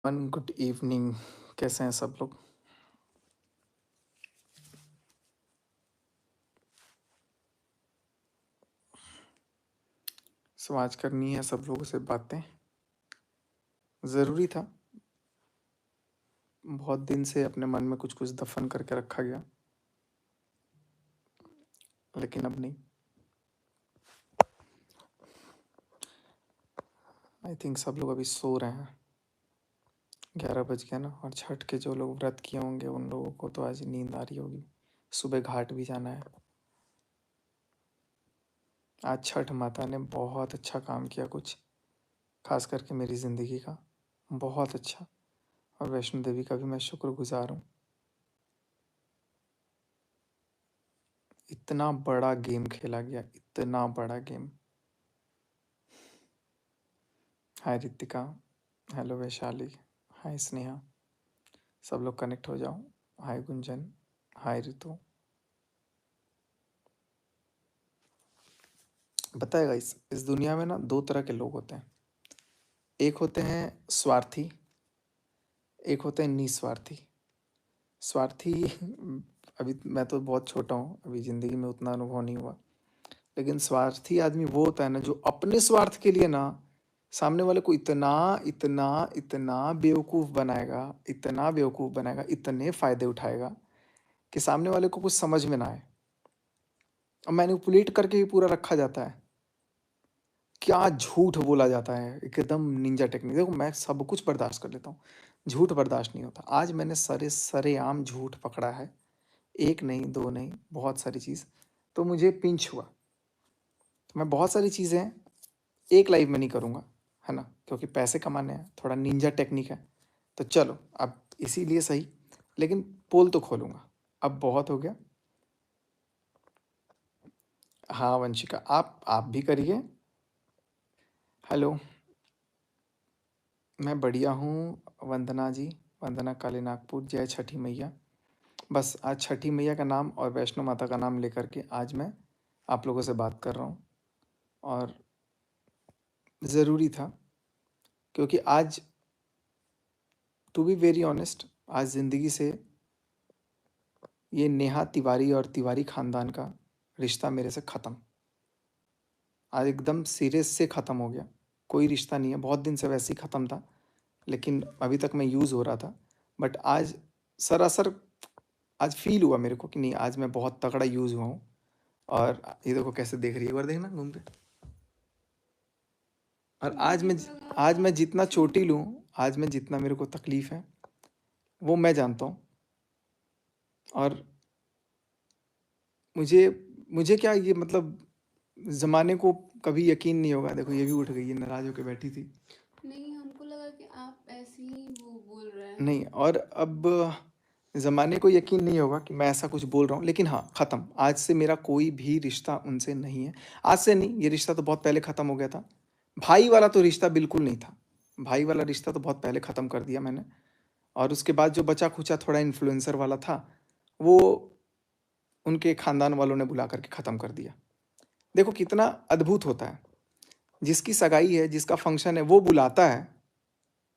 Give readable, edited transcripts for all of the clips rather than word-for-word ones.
Good evening. कैसे हैं सब लोग? सो आज करनी है सब लोगों से बातें। ज़रूरी था। बहुत दिन से अपने मन में कुछ कुछ दफन करके रखा गया, लेकिन अब नहीं। आई थिंक सब लोग अभी सो रहे हैं। 11 बज गया ना, और छठ के जो लोग व्रत किए होंगे उन लोगों को तो आज नींद आ रही होगी। सुबह घाट भी जाना है। आज छठ माता ने बहुत अच्छा काम किया, कुछ खास करके मेरी ज़िंदगी का बहुत अच्छा। और वैष्णो देवी का भी मैं शुक्रगुजार हूँ। इतना बड़ा गेम खेला गया, इतना बड़ा गेम। हाय रितिका, हेलो वैशाली, हाय स्नेहा, सब लोग कनेक्ट हो जाओ। हाय गुंजन, हाय रितु। बताएगा इस दुनिया में ना दो तरह के लोग होते हैं। एक होते हैं स्वार्थी, एक होते हैं निस्वार्थी। स्वार्थी अभी मैं तो बहुत छोटा हूँ, अभी ज़िंदगी में उतना अनुभव नहीं हुआ। लेकिन स्वार्थी आदमी वो होता है ना, जो अपने स्वार्थ के लिए ना सामने वाले को इतना इतना इतना बेवकूफ़ बनाएगा, इतना बेवकूफ़ बनाएगा, इतने फ़ायदे उठाएगा कि सामने वाले को कुछ समझ में ना आए, और मैनिपुलेट करके ही पूरा रखा जाता है। क्या झूठ बोला जाता है, एकदम निंजा टेक्निक। देखो मैं सब कुछ बर्दाश्त कर लेता हूँ, झूठ बर्दाश्त नहीं होता। आज मैंने सरेआम झूठ पकड़ा है, एक नहीं दो नहीं, बहुत सारी चीज़। तो मुझे पिंच हुआ। तो मैं बहुत सारी चीज़ें एक लाइव में नहीं करूँगा, है ना, क्योंकि पैसे कमाने हैं, थोड़ा निंजा टेक्निक है। तो चलो अब इसीलिए सही, लेकिन पोल तो खोलूँगा। अब बहुत हो गया। हाँ वंशिका, आप भी करिए। हेलो, मैं बढ़िया हूँ वंदना जी। वंदना काली नागपुर, जय छठी मैया। बस आज छठी मैया का नाम और वैष्णो माता का नाम लेकर के आज मैं आप लोगों से बात कर रहा हूँ, और ज़रूरी था, क्योंकि आज टू बी वेरी ऑनेस्ट, आज ज़िंदगी से ये नेहा तिवारी और तिवारी ख़ानदान का रिश्ता मेरे से ख़त्म। आज एकदम सीरियस से ख़त्म हो गया। कोई रिश्ता नहीं है, बहुत दिन से वैसे ही ख़त्म था, लेकिन अभी तक मैं यूज़ हो रहा था। बट आज सरासर आज फील हुआ मेरे को कि नहीं, आज मैं बहुत तगड़ा यूज़ हुआ हूँ। और ये देखो कैसे देख रही है, एक बार देखना घूम के। और आज मैं जितना चोटिल हूँ, आज मैं जितना मेरे को तकलीफ़ है वो मैं जानता हूँ। और मुझे मुझे क्या ये मतलब ज़माने को कभी यकीन नहीं होगा। देखो ये भी उठ गई है, नाराज़ होकर बैठी थी। नहीं, हमको लगा कि आप ऐसे ही वो बोल रहे हैं। नहीं, और अब ज़माने को यकीन नहीं होगा कि मैं ऐसा कुछ बोल रहा हूँ, लेकिन हाँ, ख़त्म। आज से मेरा कोई भी रिश्ता उनसे नहीं है। आज से नहीं, ये रिश्ता तो बहुत पहले ख़त्म हो गया था। भाई वाला तो रिश्ता बिल्कुल नहीं था। भाई वाला रिश्ता तो बहुत पहले ख़त्म कर दिया मैंने। और उसके बाद जो बचा-खुचा थोड़ा इन्फ्लुएंसर वाला था, वो उनके ख़ानदान वालों ने बुला कर के ख़त्म कर दिया। देखो कितना अद्भुत होता है, जिसकी सगाई है, जिसका फंक्शन है, वो बुलाता है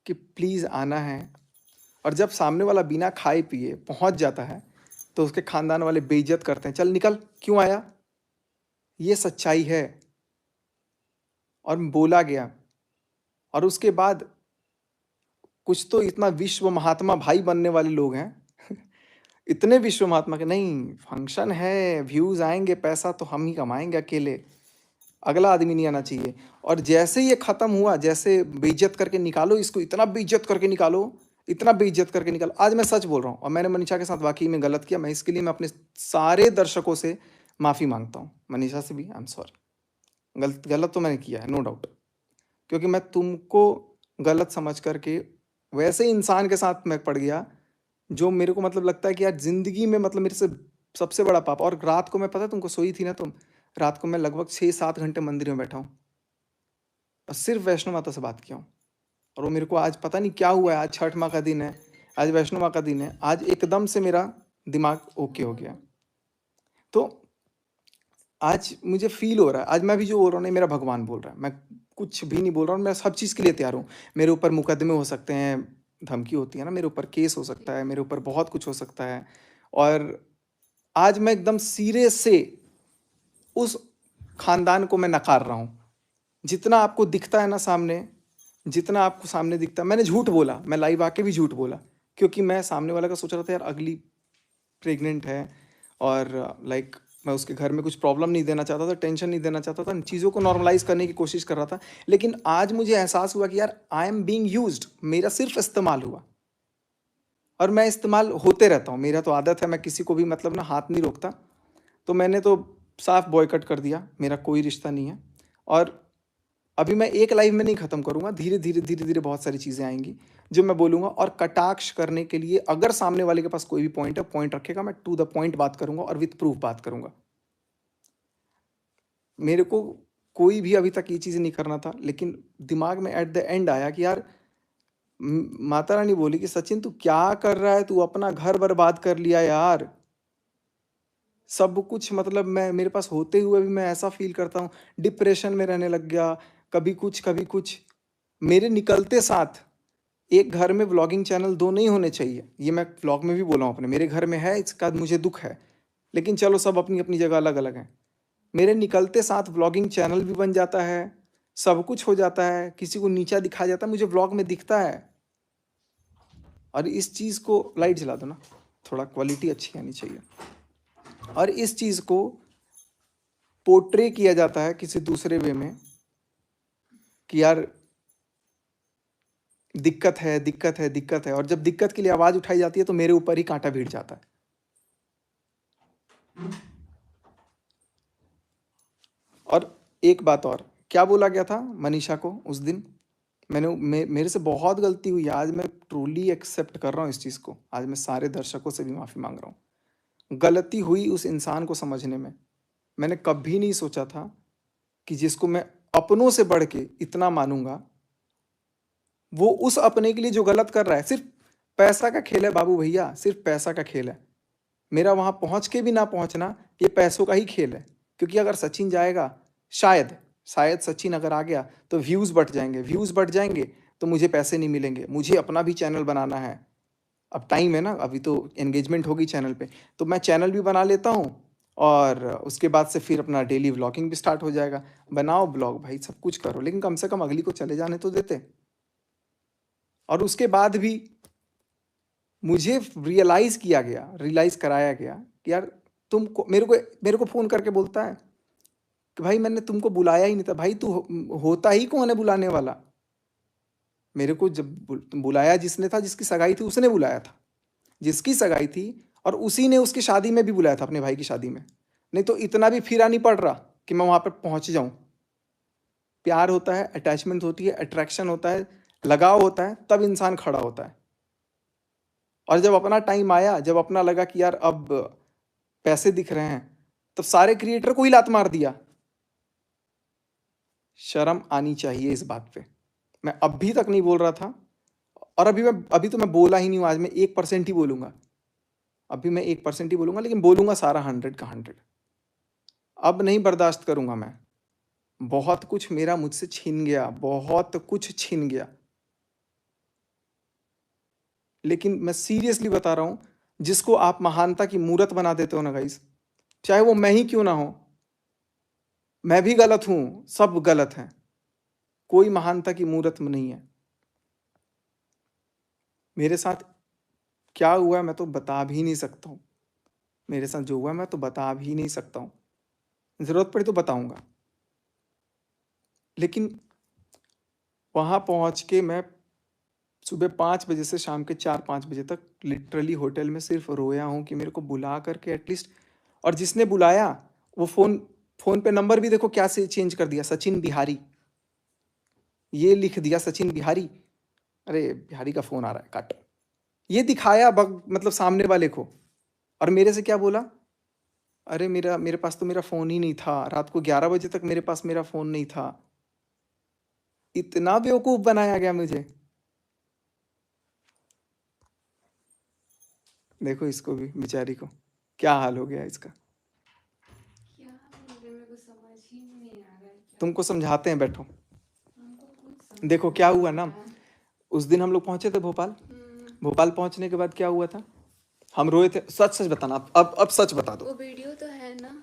कि प्लीज़ आना है, और जब सामने वाला बिना खाए पिए पहुंच जाता है तो उसके खानदान वाले बेइज्जत करते हैं, चल निकल, क्यों आया। ये सच्चाई है, और बोला गया। और उसके बाद कुछ तो इतना विश्व महात्मा भाई बनने वाले लोग हैं इतने विश्व महात्मा के, नहीं फंक्शन है, व्यूज आएंगे, पैसा तो हम ही कमाएंगे अकेले, अगला आदमी नहीं आना चाहिए। और जैसे ये खत्म हुआ, जैसे बेइज्जत करके निकालो इसको, इतना बेइज्जत करके निकालो, इतना बेइज्जत करके निकालो। आज मैं सच बोल रहा हूँ, और मैंने मनीषा के साथ वाकई में गलत किया। मैं इसके लिए मैं अपने सारे दर्शकों से माफ़ी मांगता हूँ, मनीषा से भी आई एम सॉरी। गलत गलत तो मैंने किया है, नो डाउट, क्योंकि मैं तुमको गलत समझ करके वैसे इंसान के साथ मैं पड़ गया जो मेरे को मतलब लगता है कि यार ज़िंदगी में मतलब मेरे से सबसे बड़ा पाप। और रात को मैं, पता है तुमको, सोई थी ना तुम, रात को मैं लगभग 6-7 घंटे मंदिर में बैठा हूँ, और सिर्फ वैष्णो माता से बात किया हूँ। और वो मेरे को आज पता नहीं क्या हुआ है, आज छठ माँ का दिन है, आज वैष्णो माँ का दिन है, आज एकदम से मेरा दिमाग ओके हो गया। तो आज मुझे फील हो रहा है, आज मैं भी जो बोल रहा हूँ नहीं, मेरा भगवान बोल रहा है। मैं कुछ भी नहीं बोल रहा हूँ, मैं सब चीज़ के लिए तैयार हूँ। मेरे ऊपर मुकदमे हो सकते हैं, धमकी होती है ना, मेरे ऊपर केस हो सकता है, मेरे ऊपर बहुत कुछ हो सकता है। और आज मैं एकदम सिरे से उस खानदान को मैं नकार रहा हूँ। जितना आपको दिखता है ना सामने, जितना आपको सामने दिखता है, मैंने झूठ बोला, मैं लाइव आके भी झूठ बोला, क्योंकि मैं सामने वाला का सोच रहा था यार अगली प्रेग्नेंट है, और लाइक मैं उसके घर में कुछ प्रॉब्लम नहीं देना चाहता था, टेंशन नहीं देना चाहता था, चीज़ों को नॉर्मलाइज करने की कोशिश कर रहा था। लेकिन आज मुझे एहसास हुआ कि यार आई एम बीइंग यूज्ड, मेरा सिर्फ इस्तेमाल हुआ, और मैं इस्तेमाल होते रहता हूँ, मेरा तो आदत है, मैं किसी को भी मतलब ना हाथ नहीं रोकता। तो मैंने तो साफ बॉयकट कर दिया, मेरा कोई रिश्ता नहीं है। और अभी मैं एक लाइव में नहीं ख़त्म करूँगा, धीरे धीरे धीरे धीरे बहुत सारी चीज़ें आएंगी जो मैं बोलूँगा। और कटाक्ष करने के लिए अगर सामने वाले के पास कोई भी पॉइंट है, पॉइंट रखेगा, मैं टू द पॉइंट बात करूँगा और विथ प्रूफ बात करूँगा। मेरे को कोई भी अभी तक ये चीज़ नहीं करना था, लेकिन दिमाग में एट द एंड आया कि यार माता रानी बोली कि सचिन तू क्या कर रहा है, तू अपना घर बर्बाद कर लिया यार। सब कुछ मतलब मैं मेरे पास होते हुए भी मैं ऐसा फील करता हूँ, डिप्रेशन में रहने लग गया, कभी कुछ कभी कुछ। मेरे निकलते साथ एक घर में व्लॉगिंग चैनल 2 नहीं होने चाहिए, ये मैं व्लॉग में भी बोला हूँ अपने। मेरे घर में है, इसका मुझे दुख है, लेकिन चलो सब अपनी अपनी जगह अलग अलग हैं। मेरे निकलते साथ व्लॉगिंग चैनल भी बन जाता है, सब कुछ हो जाता है, किसी को नीचा दिखाया जाता है, मुझे व्लॉग में दिखता है। और इस चीज़ को, लाइट जला दो ना, थोड़ा क्वालिटी अच्छी आनी चाहिए। और इस चीज़ को पोर्ट्रे किया जाता है किसी दूसरे वे में कि यार दिक्कत है, दिक्कत है, दिक्कत है। और जब दिक्कत के लिए आवाज़ उठाई जाती है तो मेरे ऊपर ही कांटा भिड़ जाता है। और एक बात और, क्या बोला गया था मनीषा को उस दिन, मेरे से बहुत गलती हुई, आज मैं ट्रूली एक्सेप्ट कर रहा हूँ इस चीज़ को। आज मैं सारे दर्शकों से भी माफ़ी मांग रहा हूँ। गलती हुई उस इंसान को समझने में। मैंने कभी नहीं सोचा था कि जिसको मैं अपनों से बढ़ के इतना मानूंगा, वो उस अपने के लिए जो गलत कर रहा है, सिर्फ पैसा का खेल है बाबू भैया, सिर्फ पैसा का खेल है। मेरा वहां पहुंच के भी ना पहुंचना, ये पैसों का ही खेल है। क्योंकि अगर सचिन जाएगा, शायद शायद सचिन अगर आ गया तो व्यूज बढ़ जाएंगे, व्यूज बढ़ जाएंगे तो मुझे पैसे नहीं मिलेंगे। मुझे अपना भी चैनल बनाना है, अब टाइम है ना, अभी तो एंगेजमेंट होगी चैनल पे, तो मैं चैनल भी बना लेता हूँ। और उसके बाद से फिर अपना डेली व्लॉगिंग भी स्टार्ट हो जाएगा। बनाओ ब्लॉग भाई, सब कुछ करो, लेकिन कम से कम अगली को चले जाने तो देते। और उसके बाद भी मुझे रियलाइज कराया गया कि यार तुमको, मेरे को फोन करके बोलता है कि भाई मैंने तुमको बुलाया ही नहीं था। भाई तू होता ही कौन है बुलाने वाला? मेरे को जब बुलाया जिसने था, जिसकी सगाई थी उसने बुलाया था, जिसकी सगाई थी, और उसी ने उसकी शादी में भी बुलाया था, अपने भाई की शादी में। नहीं तो इतना भी फिरा नहीं पड़ रहा कि मैं वहां पर पहुंच जाऊं। प्यार होता है, अटैचमेंट होती है, अट्रैक्शन होता है, लगाव होता है, तब इंसान खड़ा होता है। और जब अपना टाइम आया, जब अपना लगा कि यार अब पैसे दिख रहे हैं, तब सारे क्रिएटर को ही लात मार दिया। शर्म आनी चाहिए इस बात पे। मैं अभी तक नहीं बोल रहा था, और अभी तो मैं बोला ही नहीं हूं। आज मैं 1% ही बोलूंगा, अभी मैं 1% ही बोलूंगा, लेकिन बोलूंगा सारा 100 का 100। अब नहीं बर्दाश्त करूंगा मैं। बहुत कुछ मेरा मुझसे छीन गया, बहुत कुछ छीन गया। लेकिन मैं सीरियसली बता रहा हूं, जिसको आप महानता की मूर्त बना देते हो ना गाइस, चाहे वो मैं ही क्यों ना हो, मैं भी गलत हूं, सब गलत हैं, कोई महानता की मूर्त नहीं है। मेरे साथ क्या हुआ है मैं तो बता भी नहीं सकता हूँ। मेरे साथ जो हुआ मैं तो बता भी नहीं सकता हूँ, जरूरत पड़ी तो बताऊंगा। लेकिन वहां पहुंच के मैं सुबह 5 बजे से शाम के 4-5 बजे तक लिटरली होटल में सिर्फ रोया हूँ कि मेरे को बुला करके एटलीस्ट। और जिसने बुलाया वो फोन पे नंबर भी देखो क्या से चेंज कर दिया, सचिन बिहारी, ये लिख दिया सचिन बिहारी। अरे बिहारी का फोन आ रहा है, काट। ये दिखाया मतलब सामने वाले को, और मेरे से क्या बोला, अरे मेरे पास तो मेरा फोन ही नहीं था, रात को 11 बजे तक मेरे पास मेरा फोन नहीं था। इतना बेवकूफ बनाया गया मुझे। देखो इसको भी, बेचारी को क्या हाल हो गया इसका। क्या बोले, मेरे को समझ ही नहीं आ रहा है क्या। तुमको समझाते हैं, बैठो। हमको कुछ समझ देखो में क्या नहीं हुआ आ ना, रहा है। उस दिन हम लोग पहुंचे थे भोपाल, भोपाल पहुंचने के बाद क्या हुआ था? हम रोए थे। सच सच बताना, अब सच बता दो। वो वीडियो तो है ना?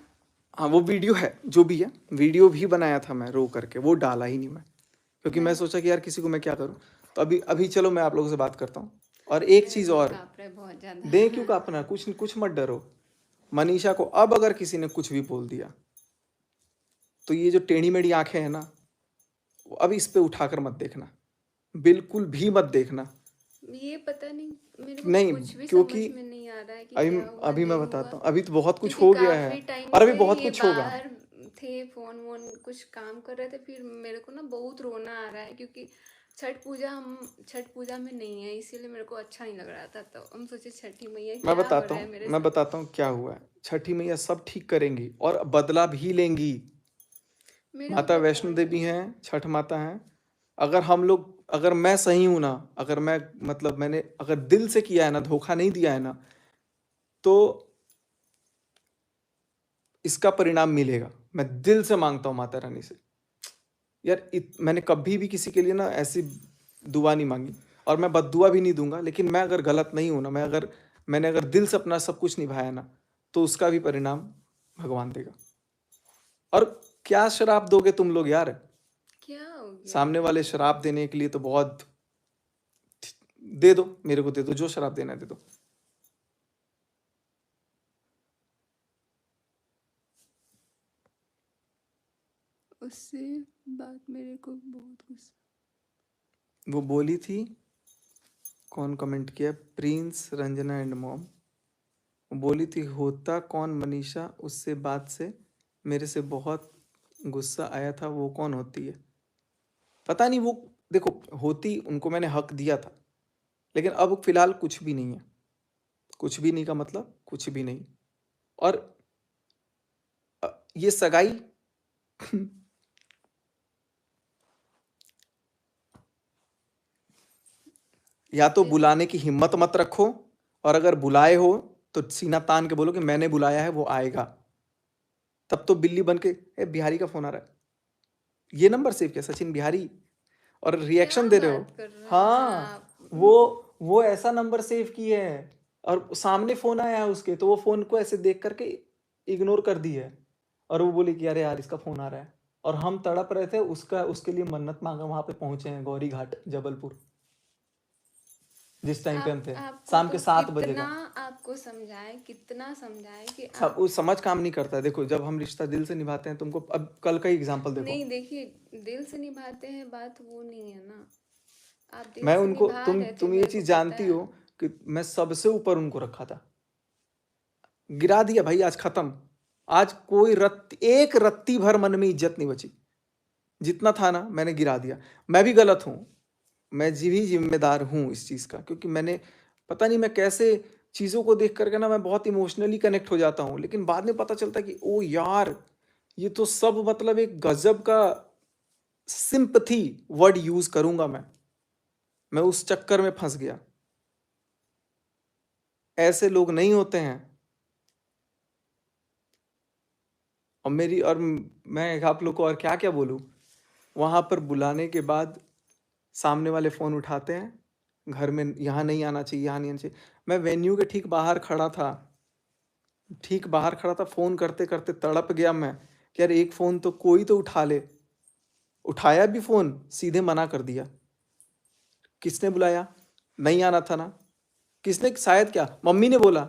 हाँ वो वीडियो है, जो भी है, वीडियो भी बनाया था मैं रो करके, वो डाला ही नहीं मैं, क्योंकि मैं मैं सोचा कि यार किसी को मैं क्या करूं। तो अभी अभी चलो मैं आप लोगों से बात करता हूँ। और एक मेरा चीज़ दिल और, कांप रहा है बहुत दें क्यों ज्यादा। कांपना, कुछ कुछ मत डरो। मनीषा को अब अगर किसी ने कुछ भी बोल दिया, तो ये जो टेढ़ी मेढ़ी आंखें हैं ना, वो अब इस पे उठाकर मत देखना, बिल्कुल भी मत देखना। ये पता नहीं, मेरे को नहीं, कुछ भी क्योंकि समझ में नहीं आ रहा है कि अभी क्या हुआ अभी मैं नहीं हुआ। बताता हूँ, अभी तो बहुत कुछ क्योंकि हो गया है, काफी टाइम और अभी से बहुत ये कुछ होगा। बाहर थे, फोन वोन कुछ काम कर रहे थे, फिर मेरे को ना बहुत रोना आ रहा है क्योंकि छठ पूजा में नहीं है, इसीलिए मेरे को अच्छा नहीं लग रहा था। तो हम सोचे छठी मैया क्या हो रहा है मेरे मैं साथ। बताता हूँ क्या हुआ है। छठी मैया सब ठीक करेंगी और बदला भी लेंगी। मेरे को माता पता वैष्णो देवी नहीं। हैं, छठ माता हैं। अगर हम लोग, अगर मैं सही हूं ना, अगर मैं, मतलब मैंने अगर दिल से किया है ना, धोखा नहीं दिया है ना, तो इसका परिणाम मिलेगा। मैं दिल से मांगता हूँ माता रानी से। यार मैंने कभी भी किसी के लिए ना ऐसी दुआ नहीं मांगी, और मैं बद्दुआ भी नहीं दूंगा। लेकिन मैं अगर गलत नहीं हूं ना, मैंने अगर दिल से अपना सब कुछ निभाया ना, तो उसका भी परिणाम भगवान देगा। और क्या शराब दोगे तुम लोग यार? क्या हो गया सामने वाले ऐसा? शराब देने के लिए तो बहुत, दे दो, मेरे को दे दो, जो शराब देना है दे दो। उससे बात मेरे को बहुत गुस्सा। वो बोली थी, कौन कमेंट किया? Prince, Ranjana and mom. वो बोली थी, होता कौन मनीषा, उससे बात से मेरे से बहुत गुस्सा आया था, वो कौन होती है? पता नहीं वो, देखो, होती, उनको मैंने हक दिया था, लेकिन अब फिलहाल कुछ भी नहीं है। कुछ भी नहीं का मतलब कुछ भी नहीं। और ये सगाई या तो देखो, बुलाने की हिम्मत मत रखो, और अगर बुलाए हो तो सीना तान के बोलो कि मैंने बुलाया है, वो आएगा। तब तो बिल्ली बन के, ए बिहारी का फोन आ रहा है, ये नंबर सेव किया, सचिन बिहारी, और क्या रिएक्शन दे रहे हो। बात कर रहे हैं हाँ, आप? वो ऐसा नंबर सेव किए है, और सामने फोन आया है उसके, तो वो फोन को ऐसे देख करके इग्नोर कर दी है। और वो बोले कि अरे यार इसका फोन आ रहा है, और हम तड़प रहे थे, उसका उसके लिए मन्नत मांगा, वहां पे पहुंचे हैं गौरी घाट जबलपुर, जिस टाइम पे हम थे, आपको शाम तो के 7 बजे कितना का। आपको समझाए, कितना समझाए कि सब आप। वो समझ काम नहीं करता है। देखो, जब हम रिश्ता दिल से निभाते हैं, तुमको अब कल का ही एग्जांपल देखो। नहीं, देखिए, दिल से निभाते हैं, बात वो नहीं है ना। आप दिल मैं से उनको, निभा रहे थे, तुम ये मेरे को चीज पता जानती है। हो कि मैं सबसे ऊपर उनको रखा था। गिरा दिया भाई, आज खत्म। आज कोई एक रत्ती भर मन में इज्जत नहीं बची। जितना था ना, मैंने गिरा दिया। मैं भी गलत हूं, मैं जी भी जिम्मेदार हूं इस चीज का, क्योंकि मैंने, पता नहीं मैं कैसे चीजों को देख करके ना, मैं बहुत इमोशनली कनेक्ट हो जाता हूं, लेकिन बाद में पता चलता कि ओ यार, ये तो सब मतलब एक गजब का सिंपथी वर्ड यूज करूंगा मैं उस चक्कर में फंस गया। ऐसे लोग नहीं होते हैं। और मैं आप लोग को और क्या क्या बोलूं। वहां पर बुलाने के बाद सामने वाले फोन उठाते हैं, घर में यहाँ नहीं आना चाहिए, यहाँ नहीं आना चाहिए। मैं वेन्यू के ठीक बाहर खड़ा था, फोन करते करते तड़प गया मैं कि यार एक फोन तो कोई तो उठा ले। उठाया भी फोन, सीधे मना कर दिया। किसने बुलाया? नहीं आना था ना। किसने? शायद क्या मम्मी ने बोला,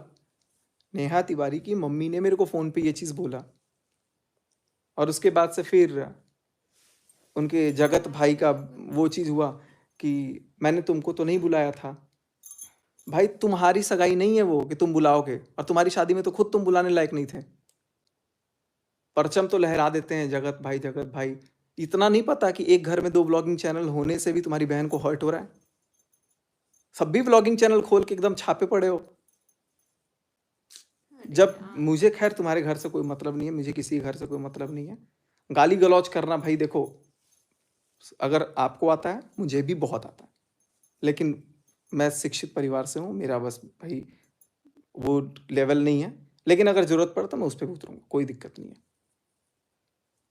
नेहा तिवारी की मम्मी ने मेरे को फोन पे ये चीज बोला। और उसके बाद से फिर उनके जगत भाई का वो चीज हुआ कि मैंने तुमको तो नहीं बुलाया था। भाई तुम्हारी सगाई नहीं है वो कि तुम बुलाओगे, और तुम्हारी शादी में तो खुद तुम बुलाने लायक नहीं थे। परचम तो लहरा देते हैं जगत भाई, जगत भाई। इतना नहीं पता कि एक घर में 2 ब्लॉगिंग चैनल होने से भी तुम्हारी बहन को हर्ट हो रहा है? सब भी ब्लॉगिंग चैनल खोल के एकदम छापे पड़े हो। अरे जब यार। मुझे, खैर तुम्हारे घर से कोई मतलब नहीं है, मुझे किसी घर से कोई मतलब नहीं है। गाली गलौज करना भाई देखो, अगर आपको आता है, मुझे भी बहुत आता है, लेकिन मैं शिक्षित परिवार से हूँ, मेरा बस भाई वो लेवल नहीं है। लेकिन अगर जरूरत पड़े तो मैं उस पर भी उतरूंगा, कोई दिक्कत नहीं है।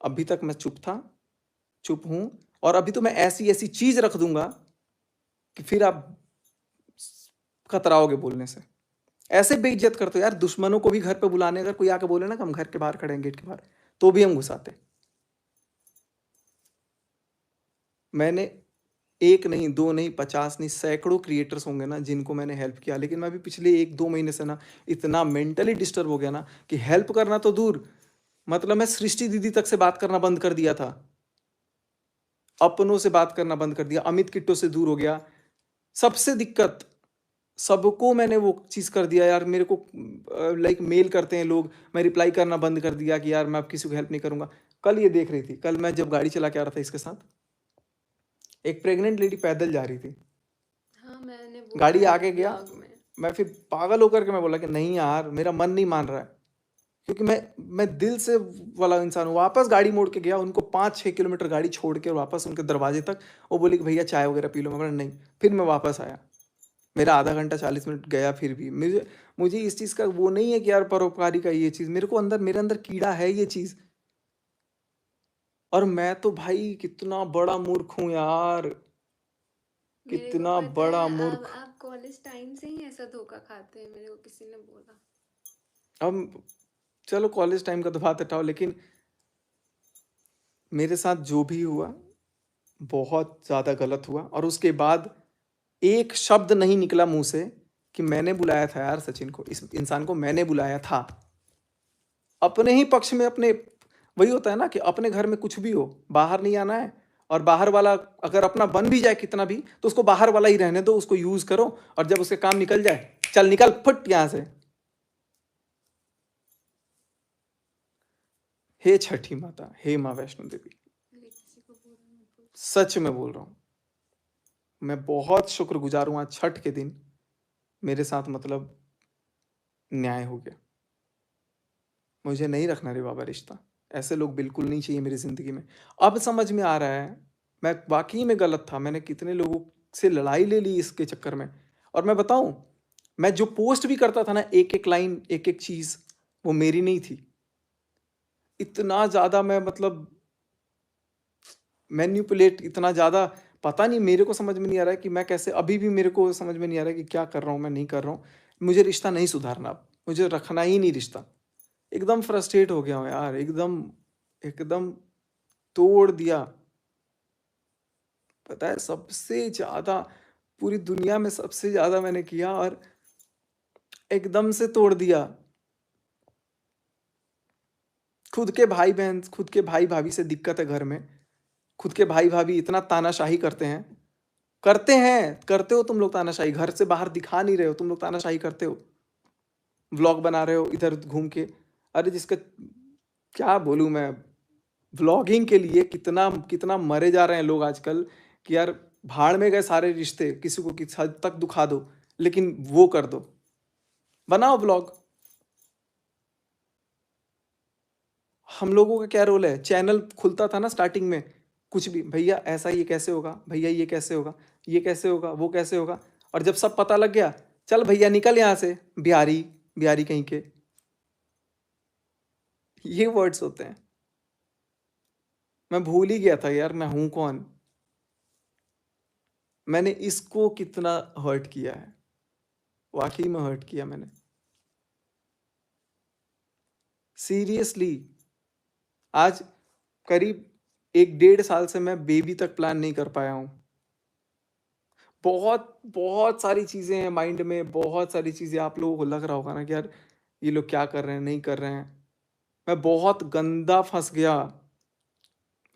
अभी तक मैं चुप था, चुप हूं, और अभी तो मैं ऐसी ऐसी चीज रख दूंगा कि फिर आप कतराओगे बोलने से। ऐसे बेइज्जत करते हो यार, दुश्मनों को भी घर पे बुलाने, अगर कोई आके बोले ना कि हम घर के बाहर खड़े हैं, गेट के बाहर, तो भी हम घुसाते। मैंने एक नहीं, दो नहीं, 50 नहीं, सैकड़ों क्रिएटर्स होंगे ना जिनको मैंने हेल्प किया, लेकिन मैं भी पिछले 1-2 महीने से ना इतना मेंटली डिस्टर्ब हो गया ना कि हेल्प करना तो दूर, मतलब मैं सृष्टि दीदी तक से बात करना बंद कर दिया था, अपनों से बात करना बंद कर दिया, अमित किट्टो से दूर हो गया। सबसे दिक्कत, सबको मैंने वो चीज़ कर दिया यार। मेरे को लाइक मेल करते हैं लोग, मैं रिप्लाई करना बंद कर दिया कि यार मैं अब किसी को हेल्प नहीं करूंगा। कल ये देख रही थी, कल मैं जब गाड़ी चला के आ रहा था इसके साथ, एक प्रेग्नेंट लेडी पैदल जा रही थी, हाँ, मैंने बोला गाड़ी है आगे गया, ब्लॉग में। मैं फिर पागल होकर के मैं बोला कि नहीं यार, मेरा मन नहीं मान रहा है, क्योंकि मैं दिल से वाला इंसान हूँ। वापस गाड़ी मोड़ के गया, उनको 5-6 किलोमीटर गाड़ी छोड़ के वापस उनके दरवाजे तक। वो बोली कि भैया चाय वगैरह पी लो। मैं बोला नहीं। फिर मैं वापस आया, मेरा आधा घंटा 40 मिनट गया। फिर भी मुझे मुझे इस चीज़ का वो नहीं है कि यार परोपकारी का ये चीज़, मेरे को अंदर, मेरे अंदर कीड़ा है ये चीज़। और मैं तो भाई कितना बड़ा मूर्ख हूँ यार, मेरे को कितना पता बड़ा है, अब मूर्ख। आप कॉलेज टाइम से ही ऐसा धोखा खाते हैं, मेरे को किसी ने बोला। अब चलो कॉलेज टाइम का तो बात हटाओ, लेकिन मेरे साथ जो भी हुआ बहुत ज़्यादा गलत हुआ। और उसके बाद एक शब्द नहीं निकला मुंह से कि मैंने बुलाया था यार सचिन को, इस इंसान को मैंने बुलाया था। अपने ही पक्ष में, अपने, वही होता है ना कि अपने घर में कुछ भी हो, बाहर नहीं आना है। और बाहर वाला अगर अपना बन भी जाए कितना भी, तो उसको बाहर वाला ही रहने दो, उसको यूज करो। और जब उसके काम निकल जाए, चल निकल फुट यहां से। हे छठी माता, हे माँ वैष्णो देवी, अरे किसी को बोला मत बोल। सच में बोल रहा हूं, मैं बहुत शुक्रगुजार हूं। आज छठ के दिन मेरे साथ मतलब न्याय हो गया। मुझे नहीं रखना रे बाबा रिश्ता, ऐसे लोग बिल्कुल नहीं चाहिए मेरी ज़िंदगी में। अब समझ में आ रहा है, मैं वाक़ई में गलत था, मैंने कितने लोगों से लड़ाई ले ली इसके चक्कर में। और मैं बताऊँ, मैं जो पोस्ट भी करता था ना, एक-एक लाइन, एक-एक चीज़, वो मेरी नहीं थी। इतना ज़्यादा मैं मतलब मैनिपुलेट, इतना ज़्यादा, पता नहीं, मेरे को समझ में नहीं आ रहा है कि मैं कैसे, अभी भी मेरे को समझ में नहीं आ रहा है कि क्या कर रहा हूँ, मैं नहीं कर रहा हूँ। मुझे रिश्ता नहीं सुधारना अब, मुझे रखना ही नहीं रिश्ता। एकदम फ्रस्ट्रेट हो गया हूँ यार, एकदम, एकदम तोड़ दिया। पता है, सबसे ज़्यादा पूरी दुनिया में सबसे ज़्यादा मैंने किया और एकदम से तोड़ दिया। खुद के भाई बहन, खुद के भाई भाभी से दिक्कत है घर में, खुद के भाई भाभी इतना तानाशाही करते हैं, करते हैं, करते हो तुम लोग तानाशाही, घर से बाहर दिखा नहीं रहे हो, तुम लोग तानाशाही करते हो, व्लॉग बना रहे हो इधर घूम के। अरे जिसका क्या बोलूं मैं, व्लॉगिंग के लिए कितना कितना मरे जा रहे हैं लोग आजकल कि यार भाड़ में गए सारे रिश्ते, किसी को किस हद तक दुखा दो, लेकिन वो कर दो, बनाओ व्लॉग। हम लोगों का क्या रोल है, चैनल खुलता था ना स्टार्टिंग में, कुछ भी, भैया ऐसा ये कैसे होगा, भैया ये कैसे होगा, ये कैसे होगा, वो कैसे होगा। और जब सब पता लग गया, चल भैया निकल यहाँ से, बिहारी, बिहारी कहीं के, ये वर्ड्स होते हैं। मैं भूल ही गया था यार मैं हूं कौन, मैंने इसको कितना हर्ट किया है, वाकई में हर्ट किया मैंने, सीरियसली। आज करीब 1-1.5 साल से मैं बेबी तक प्लान नहीं कर पाया हूँ। बहुत बहुत सारी चीज़ें हैं माइंड में, बहुत सारी चीज़ें, आप लोगों को लग रहा होगा ना कि यार ये लोग क्या कर रहे हैं, नहीं कर रहे हैं। मैं बहुत गंदा फंस गया,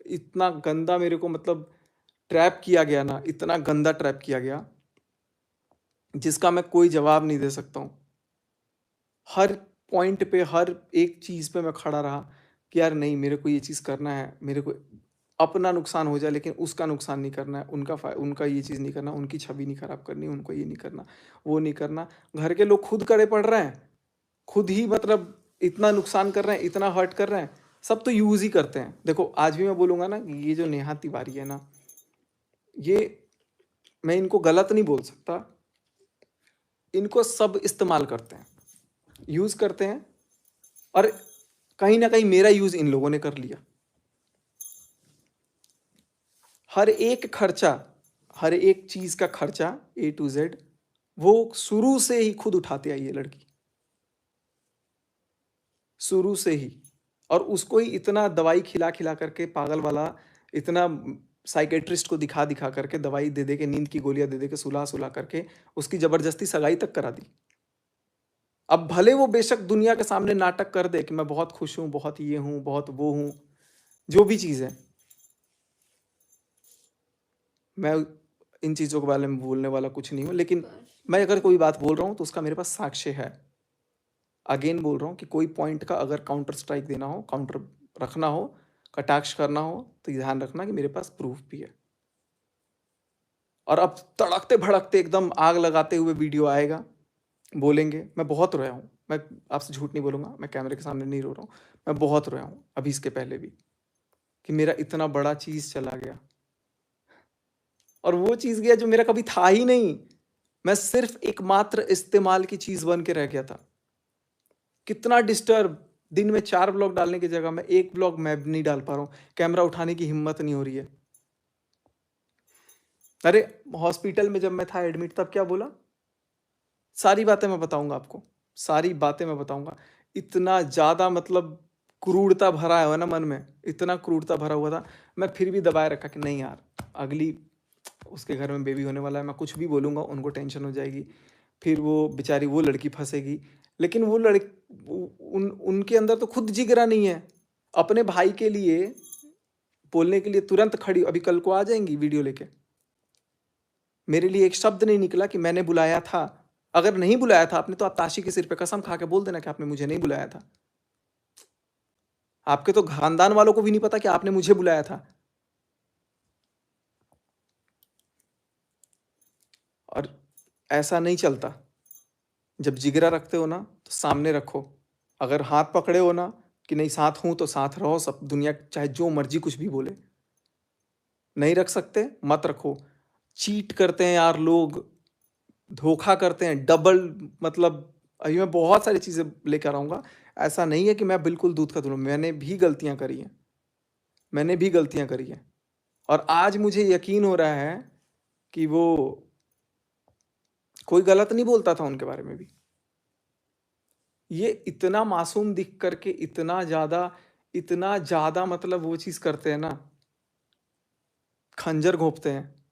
इतना गंदा मेरे को मतलब ट्रैप किया गया ना, इतना गंदा ट्रैप किया गया जिसका मैं कोई जवाब नहीं दे सकता हूँ। हर पॉइंट पे, हर एक चीज़ पे मैं खड़ा रहा कि यार नहीं, मेरे को ये चीज़ करना है, मेरे को अपना नुकसान हो जाए लेकिन उसका नुकसान नहीं करना है, उनका ये चीज़ नहीं करना, उनकी छवि नहीं खराब करनी, उनको ये नहीं करना, वो नहीं करना। घर के लोग खुद कड़े पड़ रहे हैं, खुद ही मतलब इतना नुकसान कर रहे हैं, इतना हर्ट कर रहे हैं, सब तो यूज़ ही करते हैं। देखो आज भी मैं बोलूँगा ना, ये जो नेहा तिवारी है ना, ये, मैं इनको गलत नहीं बोल सकता, इनको सब इस्तेमाल करते हैं, यूज़ करते हैं। और कहीं ना कहीं मेरा यूज़ इन लोगों ने कर लिया। हर एक खर्चा, हर एक चीज़ का खर्चा A to Z वो शुरू से ही खुद उठाते आई है लड़की, शुरू से ही। और उसको ही इतना दवाई खिला खिला करके पागल वाला, इतना साइकेट्रिस्ट को दिखा दिखा करके, दवाई दे दे के, नींद की गोलियां दे दे के, सुला सुला करके उसकी जबरदस्ती सगाई तक करा दी। अब भले वो बेशक दुनिया के सामने नाटक कर दे कि मैं बहुत खुश हूं, बहुत ये हूं, बहुत वो हूं, जो भी चीज है, मैं इन चीजों के बारे में बोलने वाला कुछ नहीं हूं, लेकिन पर मैं अगर कोई बात बोल रहा हूं तो उसका मेरे पास साक्ष्य है। अगेन बोल रहा हूं कि कोई पॉइंट का अगर काउंटर स्ट्राइक देना हो, काउंटर रखना हो, कटाक्ष करना हो, तो ध्यान रखना कि मेरे पास प्रूफ भी है। और अब तड़कते भड़कते एकदम आग लगाते हुए वीडियो आएगा, बोलेंगे। मैं बहुत रोया हूँ, मैं आपसे झूठ नहीं बोलूंगा, मैं कैमरे के सामने नहीं रो रहा हूँ, मैं बहुत रोया हूँ अभी इसके पहले भी, कि मेरा इतना बड़ा चीज चला गया। और वो चीज गया जो मेरा कभी था ही नहीं, मैं सिर्फ एकमात्र इस्तेमाल की चीज बन के रह गया था। कितना डिस्टर्ब, दिन में 4 ब्लॉग डालने की जगह मैं 1 ब्लॉग मैं भी नहीं डाल पा रहा हूँ, कैमरा उठाने की हिम्मत नहीं हो रही है। अरे हॉस्पिटल में जब मैं था एडमिट, तब क्या बोला, सारी बातें मैं बताऊंगा आपको, सारी बातें मैं बताऊंगा। इतना ज्यादा मतलब क्रूरता भरा है ना मन में, इतना क्रूरता भरा हुआ था, मैं फिर भी दबाए रखा कि नहीं यार, अगली उसके घर में बेबी होने वाला है, मैं कुछ भी बोलूंगा उनको टेंशन हो जाएगी, फिर वो बेचारी वो लड़की फंसेगी। लेकिन वो उनके अंदर तो खुद जिगरा नहीं है अपने भाई के लिए बोलने के लिए, तुरंत खड़ी, अभी कल को आ जाएंगी वीडियो लेके। मेरे लिए एक शब्द नहीं निकला कि मैंने बुलाया था। अगर नहीं बुलाया था आपने, तो आप ताशी के सिर पे कसम खा के बोल देना कि आपने मुझे नहीं बुलाया था। आपके तो खानदान वालों को भी नहीं पता कि आपने मुझे बुलाया था। और ऐसा नहीं चलता। जब जिगरा रखते हो ना तो सामने रखो। अगर हाथ पकड़े हो ना कि नहीं साथ हूं, तो साथ रहो, सब दुनिया चाहे जो मर्जी कुछ भी बोले। नहीं रख सकते, मत रखो। चीट करते हैं यार लोग, धोखा करते हैं, डबल, मतलब अभी मैं बहुत सारी चीजें लेकर आऊंगा। ऐसा नहीं है कि मैं बिल्कुल दूध का धुआं, मैंने भी गलतियां करी हैं, मैंने भी गलतियां करी हैं। और आज मुझे यकीन हो रहा है कि वो कोई गलत नहीं बोलता था उनके बारे में भी। ये इतना मासूम दिख करके इतना ज्यादा मतलब वो चीज करते हैं ना, खंजर घोंपते हैं।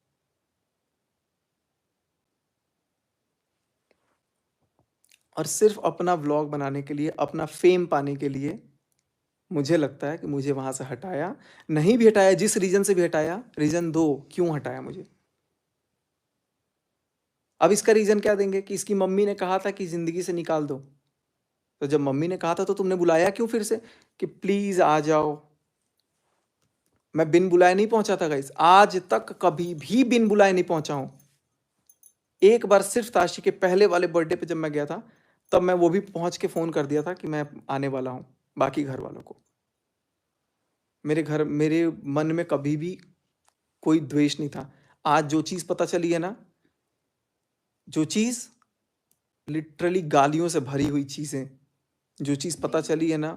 और सिर्फ अपना व्लॉग बनाने के लिए, अपना फेम पाने के लिए, मुझे लगता है कि मुझे वहां से हटाया। नहीं भी हटाया, जिस रीजन से भी हटाया, रीजन दो क्यों हटाया मुझे। अब इसका रीजन क्या देंगे कि इसकी मम्मी ने कहा था कि जिंदगी से निकाल दो। तो जब मम्मी ने कहा था तो तुमने बुलाया क्यों फिर से कि प्लीज आ जाओ। मैं बिन बुलाए नहीं पहुंचा था गाइस, आज तक कभी भी बिन बुलाए नहीं पहुंचा हूं। एक बार सिर्फ ताशी के पहले वाले बर्थडे पे जब मैं गया था, तब मैं वो भी पहुंच के फोन कर दिया था कि मैं आने वाला हूं, बाकी घर वालों को। मेरे मन में कभी भी कोई द्वेष नहीं था। आज जो चीज पता चली है ना, जो चीज लिटरली गालियों से भरी हुई चीजें, जो चीज पता चली है ना,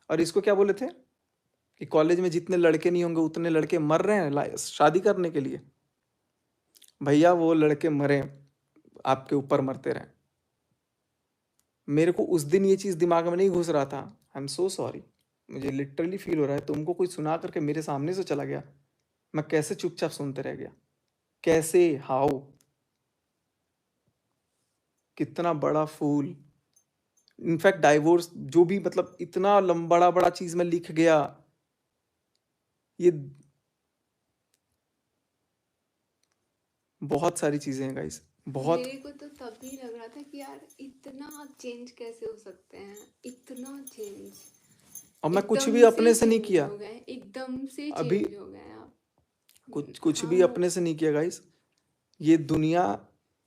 और इसको क्या बोले थे कि कॉलेज में जितने लड़के नहीं होंगे उतने लड़के मर रहे हैं शादी करने के लिए। भैया वो लड़के मरे, आपके ऊपर मरते रहे। मेरे को उस दिन ये चीज दिमाग में नहीं घुस रहा था। आई एम सो सॉरी, मुझे लिटरली फील हो रहा है, तुमको कोई सुना करके मेरे सामने से चला गया, मैं कैसे चुपचाप सुनते रह गया, कैसे, हाउ, कितना बड़ा फूल। इनफैक्ट डाइवोर्स जो भी, मतलब इतना बड़ा बड़ा चीज में लिख गया। ये बहुत सारी चीजें हैं गाइस, बहुत। मेरे को तो तभी लग रहा था कि यार इतना चेंज कैसे हो सकते हैं, इतना चेंज, और मैं कुछ भी एकदम से अपने से नहीं चेंज किया, हो गए, एकदम से अभी चेंज हो गए आप। कुछ भी हम अपने से नहीं किया गाइस। ये दुनिया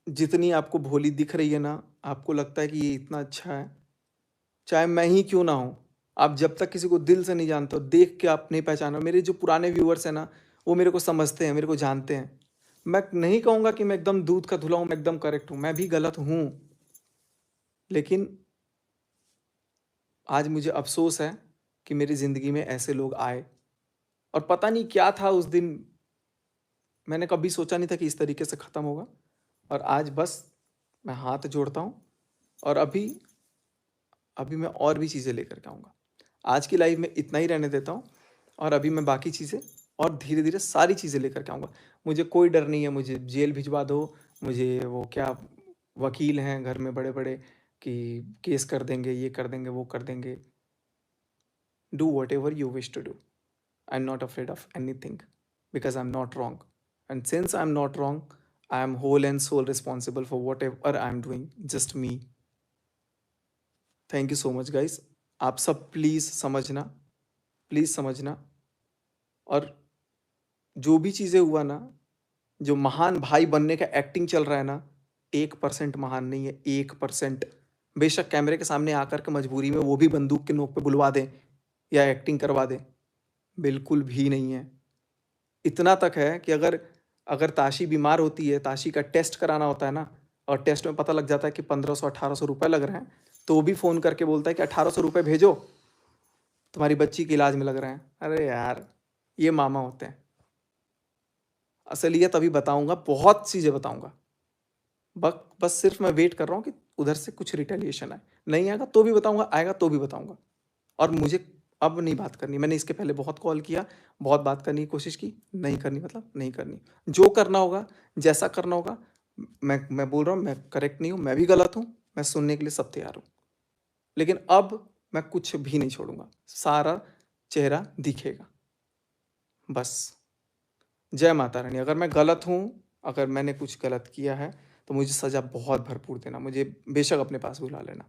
जितनी आपको भोली दिख रही है ना, आपको लगता है कि ये इतना अच्छा है, चाहे मैं ही क्यों ना हूं। आप जब तक किसी को दिल से नहीं जानते हो, देख के आप नहीं पहचानो। मेरे जो पुराने व्यूअर्स हैं ना, वो मेरे को समझते हैं, मेरे को जानते हैं। मैं नहीं कहूंगा कि मैं एकदम दूध का धुला हूं, मैं एकदम करेक्ट हूं, मैं भी गलत हूं। लेकिन आज मुझे अफसोस है कि मेरी जिंदगी में ऐसे लोग आए। और पता नहीं क्या था उस दिन, मैंने कभी सोचा नहीं था कि इस तरीके से खत्म होगा। और आज बस मैं हाथ जोड़ता हूँ और अभी अभी मैं और भी चीज़ें लेकर के आऊँगा। आज की लाइफ में इतना ही रहने देता हूँ और अभी मैं बाकी चीज़ें और धीरे-धीरे सारी चीज़ें लेकर के आऊँगा। मुझे कोई डर नहीं है, मुझे जेल भिजवा दो, मुझे वो क्या वकील हैं घर में बड़े-बड़े कि केस कर देंगे, ये कर देंगे, वो कर देंगे। Do whatever you wish to do. I'm not afraid of anything because I'm not wrong. And since I'm not wrong, I am whole and sole responsible for whatever I'm doing. Just me. Thank you so much guys. आप सब please समझना। और जो भी चीज़ें हुआ ना, जो महान भाई बनने का एक्टिंग चल रहा है ना, 1% महान नहीं है, 1%। बेशक कैमरे के सामने आकर के मजबूरी में वो भी बंदूक के नोक पे बुलवा दें या एक्टिंग करवा दें, बिल्कुल भी नहीं है। इतना तक है कि अगर अगर ताशी बीमार होती है, ताशी का टेस्ट कराना होता है ना, और टेस्ट में पता लग जाता है कि 1500-1800 रुपए लग रहे हैं, तो वो भी फ़ोन करके बोलता है कि 1800 रुपए भेजो, तुम्हारी बच्ची के इलाज में लग रहे हैं। अरे यार, ये मामा होते हैं। असलियत अभी बताऊंगा, बहुत चीज़ें बताऊंगा। बस सिर्फ मैं वेट कर रहा हूँ कि उधर से कुछ रिटेलिएशन आए। नहीं आएगा तो भी बताऊंगा, आएगा तो भी बताऊंगा। और मुझे अब नहीं बात करनी। मैंने इसके पहले बहुत कॉल किया, बहुत बात करने की कोशिश की, नहीं करनी मतलब नहीं करनी। जो करना होगा, जैसा करना होगा, मैं बोल रहा हूँ, मैं करेक्ट नहीं हूँ, मैं भी गलत हूँ, मैं सुनने के लिए सब तैयार हूँ। लेकिन अब मैं कुछ भी नहीं छोड़ूंगा, सारा चेहरा दिखेगा। बस। जय माता रानी। अगर मैं गलत हूँ, अगर मैंने कुछ गलत किया है, तो मुझे सज़ा बहुत भरपूर देना। मुझे बेशक अपने पास बुला लेना।